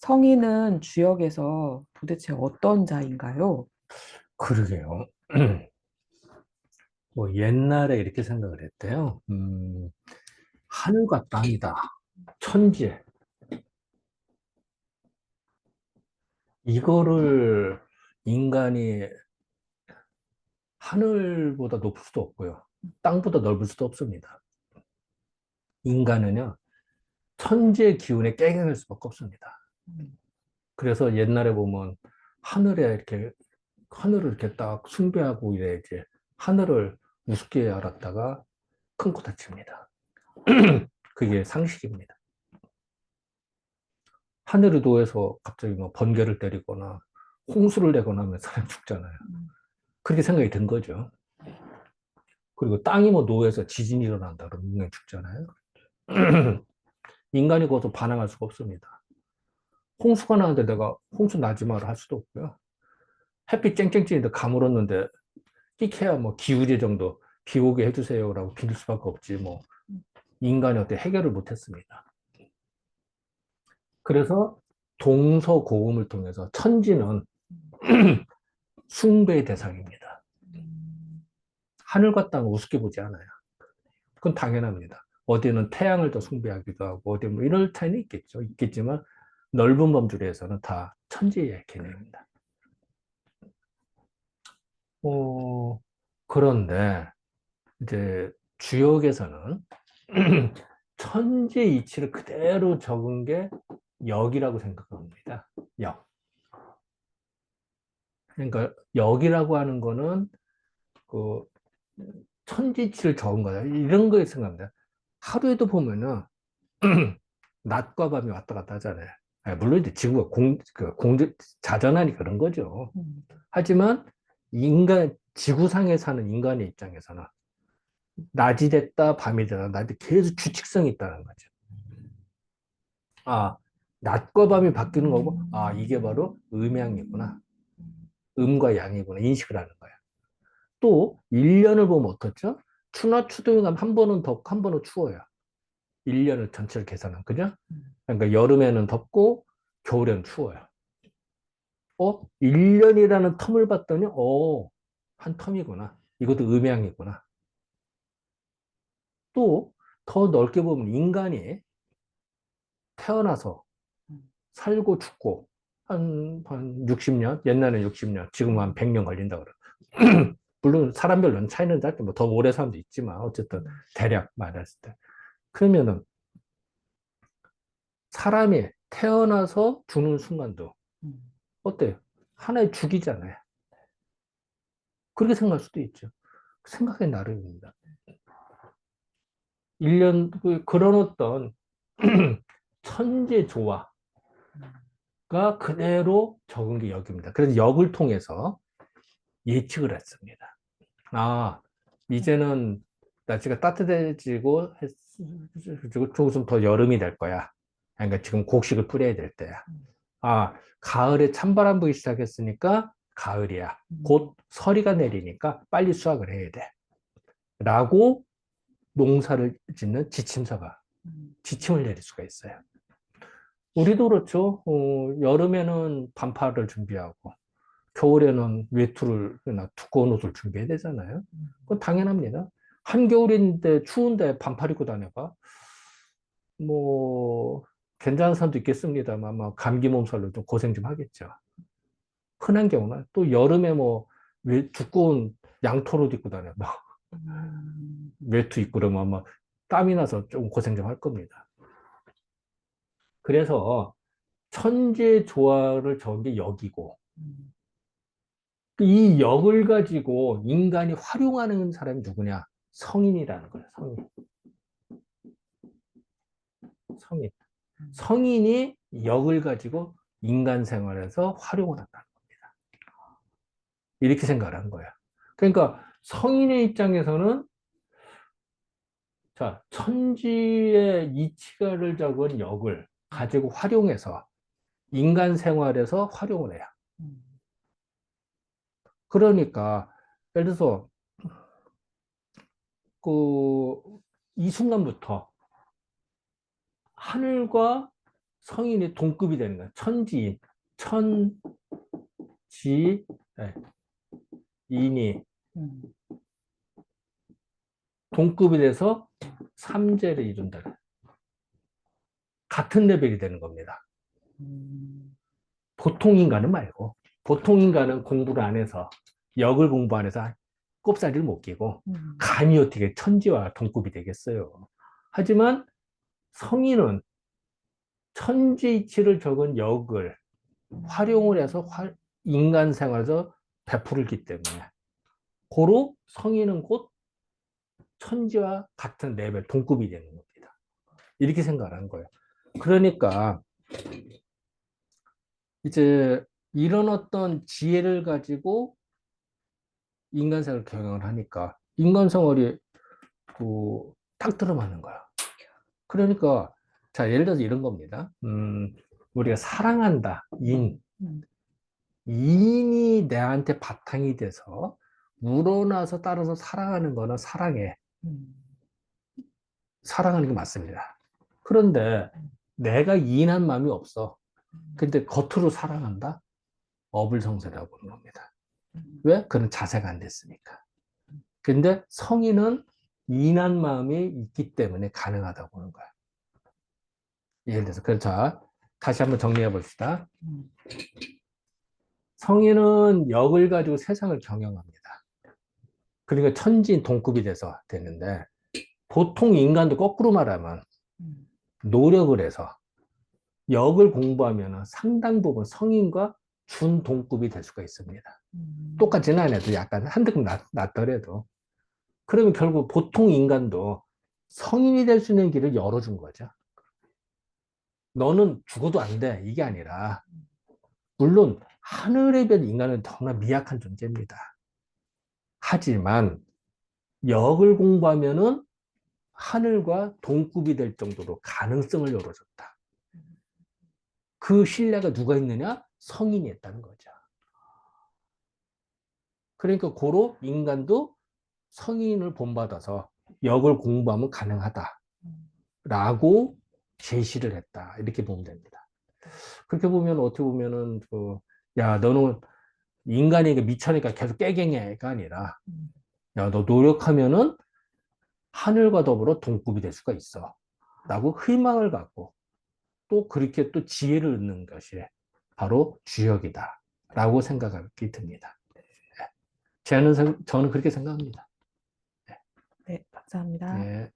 성인은 주역에서 도대체 어떤 자인가요? 그러게요. 뭐 옛날에 이렇게 생각을 했대요. 하늘과 땅이다. 천재. 이거를 인간이 하늘보다 높을 수도 없고요. 땅보다 넓을 수도 없습니다. 인간은요, 천재 기운에 깨갱할 수밖에 없습니다. 음, 그래서 옛날에 보면 하늘에 이렇게, 하늘을 이렇게 딱 숭배하고 이래 이제 하늘을 우습게 알았다가 큰 코 다칩니다. 그게 상식입니다. 하늘의 도에서 갑자기 뭐 번개를 때리거나 홍수를 내거나 하면 사람 죽잖아요. 그렇게 생각이 든 거죠. 그리고 땅이 뭐 노에서 지진이 일어난다 그러면 인간이 죽잖아요. 인간이 그것도 반항할 수가 없습니다. 홍수가 나는데 내가 홍수 나지 마라 할 수도 없고요. 햇빛 쨍쨍쨍인데 가물었는데 끼케야 뭐 기우제 정도 비 오게 해주세요라고 빌 수밖에 없지 뭐 인간이 어떻게 해결을 못했습니다. 그래서 동서고금을 통해서 천지는 숭배의 대상입니다. 하늘과 땅을 우습게 보지 않아요. 그건 당연합니다. 어디는 태양을 더 숭배하기도 하고, 어디 뭐 이럴 차이는 있겠죠. 있겠지만, 넓은 범주에서는 다 천지의 개념입니다. 어, 그런데, 이제, 주역에서는 천지의 이치를 그대로 적은 게 역이라고 생각합니다. 역. 그러니까, 역이라고 하는 거는, 그, 천지치를 적은 거다. 이런 거에 생각합니다. 하루에도 보면은, 낮과 밤이 왔다 갔다 하잖아요. 물론 이제 지구가 자전하니 그런 거죠. 음, 하지만 지구상에 사는 인간의 입장에서는 낮이 됐다, 밤이 됐다, 낮에 계속 규칙성이 있다는 거죠. 아, 낮과 밤이 바뀌는 거고, 아, 이게 바로 음양이구나. 음과 양이구나. 인식을 하는 거야. 또, 1년을 보면 어떻죠? 추나 추동이 가면 한 번은 덥고 한 번은 추워요. 1년을 전체를 계산하면, 그죠? 그러니까 여름에는 덥고 겨울에는 추워요. 1년이라는 텀을 봤더니, 한 텀이구나. 이것도 음양이구나. 또, 더 넓게 보면 인간이 태어나서 살고 죽고, 한 60년? 옛날에 60년, 지금 한 100년 걸린다 그래. 물론 사람별로는 차이는 나죠. 뭐더 오래 사람도 있지만, 어쨌든 대략 말했을 때. 그러면은, 사람이 태어나서 죽는 순간도, 어때요? 하나의 죽이잖아요. 그렇게 생각할 수도 있죠. 생각의 나름입니다. 1년, 그런 어떤 천재 조화가 그대로 적은 게 역입니다. 그래서 역을 통해서 예측을 했습니다. 아, 이제는 날씨가 따뜻해지고 조금 더 여름이 될 거야. 그러니까 지금 곡식을 뿌려야 될 때야. 아, 가을에 찬바람 불기 시작했으니까 가을이야. 곧 서리가 내리니까 빨리 수확을 해야 돼. 라고 농사를 짓는 지침서가 지침을 내릴 수가 있어요. 우리도 그렇죠. 여름에는 반팔을 준비하고, 겨울에는 외투나 두꺼운 옷을 준비해야 되잖아요. 그건 당연합니다. 한겨울인데 추운데 반팔 입고 다녀봐. 뭐, 괜찮은 사람도 있겠습니다만, 아마 감기 몸살로 좀 고생 좀 하겠죠. 흔한 경우나, 또 여름에 뭐, 두꺼운 양털 옷 입고 다녀봐. 외투 입고 그러면 아마 땀이 나서 좀 고생 좀 할 겁니다. 그래서 천재 조화를 적은 게 역이고, 이 역을 가지고 인간이 활용하는 사람이 누구냐? 성인이라는 거예요, 성인. 성인. 성인이 역을 가지고 인간 생활에서 활용을 한다는 겁니다. 이렇게 생각을 한 거예요. 그러니까 성인의 입장에서는 자, 천지의 이치가를 적은 역을 가지고 활용해서 인간 생활에서 활용을 해요. 그러니까 예를 들어서 그 이 순간부터 하늘과 성인이 동급이 되는 거야. 천지인, 천지인이 음, 동급이 돼서 삼재를 이룬다. 같은 레벨이 되는 겁니다. 음, 보통 인간은 말고, 보통 인간은 공부를 안 해서, 역을 공부 안 해서 꼽사리를 못 끼고, 음, 감히 어떻게 천지와 동급이 되겠어요. 하지만 성인은 천지이치를 적은 역을 활용을 해서 인간 생활에서 베풀기 때문에, 고로 성인은 곧 천지와 같은 레벨, 동급이 되는 겁니다. 이렇게 생각을 한 거예요. 그러니까 이제 이런 어떤 지혜를 가지고 인간생활을 경영을 하니까 인간생활이 딱 들어맞는 거야. 그러니까 자, 예를 들어서 이런 겁니다. 우리가 사랑한다. 음, 인이 내한테 바탕이 돼서 우러나서 따라서 사랑하는 거는 사랑해. 음, 사랑하는 게 맞습니다. 그런데 내가 이인한 마음이 없어. 근데 겉으로 사랑한다? 어불성설이라고 하는 겁니다. 왜? 그런 자세가 안 됐으니까. 근데 성인은 이인한 마음이 있기 때문에 가능하다고 하는 거야. 예를 들어서. 그래서 자, 다시 한번 정리해 봅시다. 음, 성인은 역을 가지고 세상을 경영합니다. 그러니까 천지인 동급이 돼서 되는데, 보통 인간도 거꾸로 말하면 음, 노력을 해서 역을 공부하면 상당 부분 성인과 준동급이 될 수가 있습니다. 음, 똑같지는 않아도 약간 한 등급 낮더라도. 그러면 결국 보통 인간도 성인이 될 수 있는 길을 열어준 거죠. 너는 죽어도 안 돼. 이게 아니라, 물론 하늘의 별 인간은 정말 미약한 존재입니다. 하지만 역을 공부하면은 하늘과 동급이 될 정도로 가능성을 열어줬다. 그 신뢰가 누가 있느냐? 성인이 했다는 거죠. 그러니까 고로 인간도 성인을 본받아서 역을 공부하면 가능하다라고 제시를 했다. 이렇게 보면 됩니다. 그렇게 보면 어떻게 보면은 야, 너는 인간이 미쳐니까 계속 깨갱해가 아니라, 음, 야, 너 노력하면은 하늘과 더불어 동급이 될 수가 있어. 라고 희망을 갖고 또 그렇게 또 지혜를 얻는 것이 바로 주역이다. 라고 생각이 듭니다. 저는 그렇게 생각합니다. 네, 감사합니다. 네.